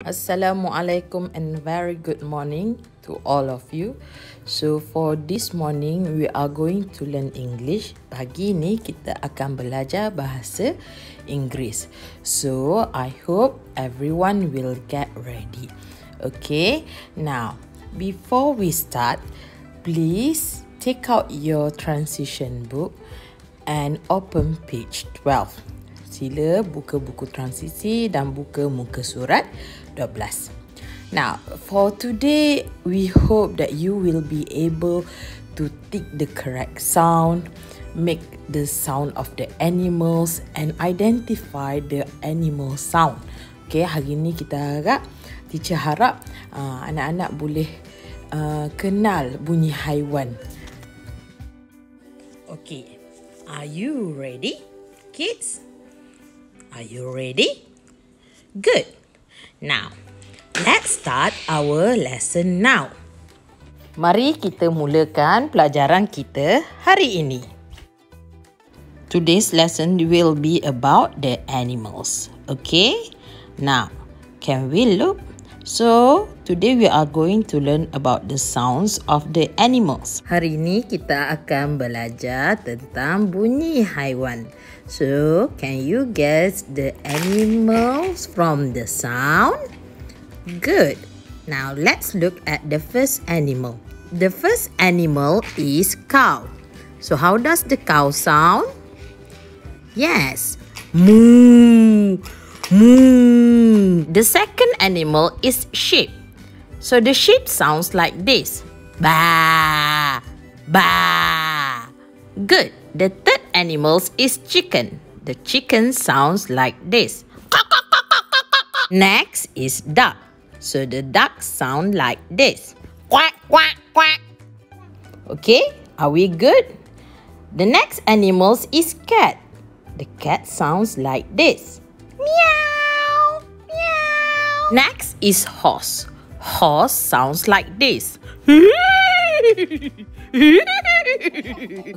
Assalamualaikum and very good morning to all of you. So for this morning we are going to learn English. Pagi ni kita akan belajar bahasa Inggeris. So I hope everyone will get ready. Okay, now before we start, please take out your transition book and open page 12. Sila buka buku transisi dan buka muka surat 12. Now, for today, we hope that you will be able to tick the correct sound, make the sound of the animals and identify the animal sound. Okay, hari ni teacher harap anak-anak boleh kenal bunyi haiwan. Okay, are you ready, kids? Are you ready? Good. Now, let's start our lesson now. Mari kita mulakan pelajaran kita hari ini. Today's lesson will be about the animals. Okay? Now, can we look? So, today we are going to learn about the sounds of the animals. Hari ini kita akan belajar tentang bunyi haiwan. So, can you guess the animals from the sound? Good. Now, let's look at the first animal. The first animal is cow. So, how does the cow sound? Yes. Moo. Moo. The second animal is sheep. So, the sheep sounds like this. Ba. Ba. Good. The third animal is chicken. The chicken sounds like this. Next is duck. So the duck sound like this. Quack, quack, quack. Okay, are we good? The next animal is cat. The cat sounds like this. Meow, meow. Next is horse. Horse sounds like this.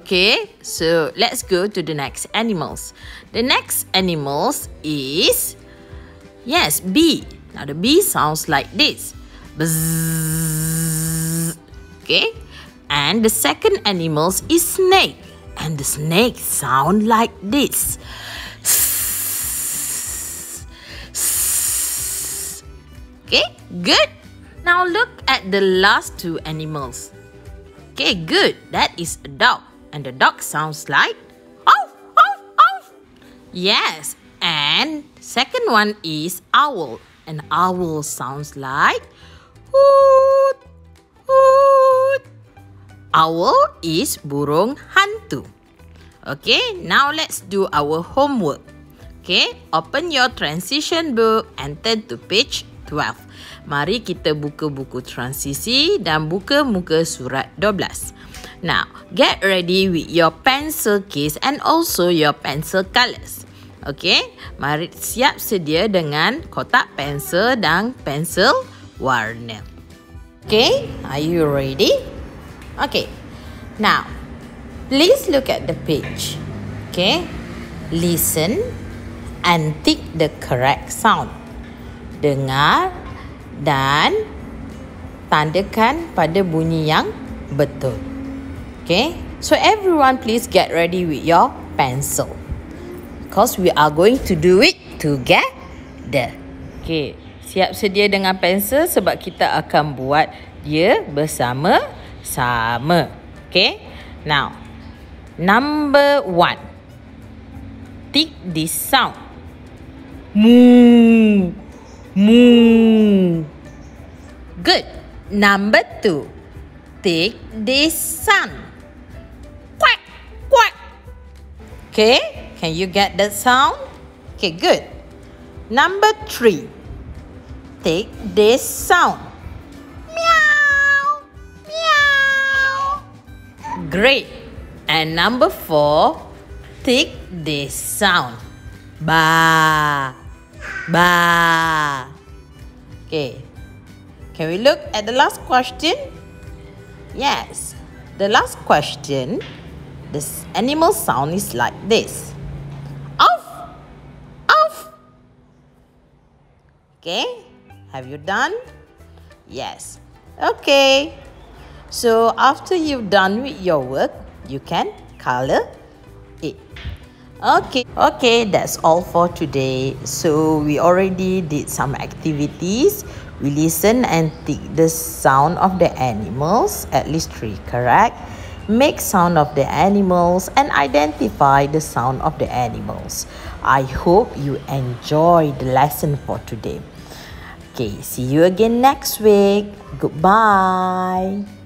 Okay, so let's go to the next animals. The next animals is, yes, bee. Now the bee sounds like this. Bzzz. Okay, and the second animals is snake. And the snake sound like this. Okay, good. Now look at the last two animals. Okay, good. That is a dog. And the dog sounds like ow, ow, ow. Yes. And second one is owl. An owl sounds like hoot, hoot. Owl is burung hantu. Okay, now let's do our homework. Okay, open your transition book and turn to page 12. Mari kita buka buku transisi dan buka muka surat 12. Now, get ready with your pencil case and also your pencil colours. Okay, mari siap sedia dengan kotak pensel dan pensel warna. Okay, are you ready? Okay, now, please look at the page. Okay, listen and tick the correct sound. Dengar dan tandakan pada bunyi yang betul. Okay, so everyone please get ready with your pencil. Because we are going to do it together. Okay, siap sedia dengan pensel sebab kita akan buat dia bersama-sama. Okay, now, number 1. Tick this sound. Moo. Moo. Good. Number 2. Tick this sound. Quack, quack. Okay, can you get that sound? Okay, good. Number 3. Tick this sound. Meow, meow. Great. And number 4. Tick this sound. Ba. Ba. Okay. Can we look at the last question? Yes. The last question, this animal sound is like this. Off. Off. Okay. Have you done? Yes. Okay. So after you've done with your work, you can color it. Okay, that's all for today. So we already did some activities. We listen and take the sound of the animals, at least 3, correct? Make sound of the animals and identify the sound of the animals. I hope you enjoy the lesson for today. Okay, see you again next week. Goodbye.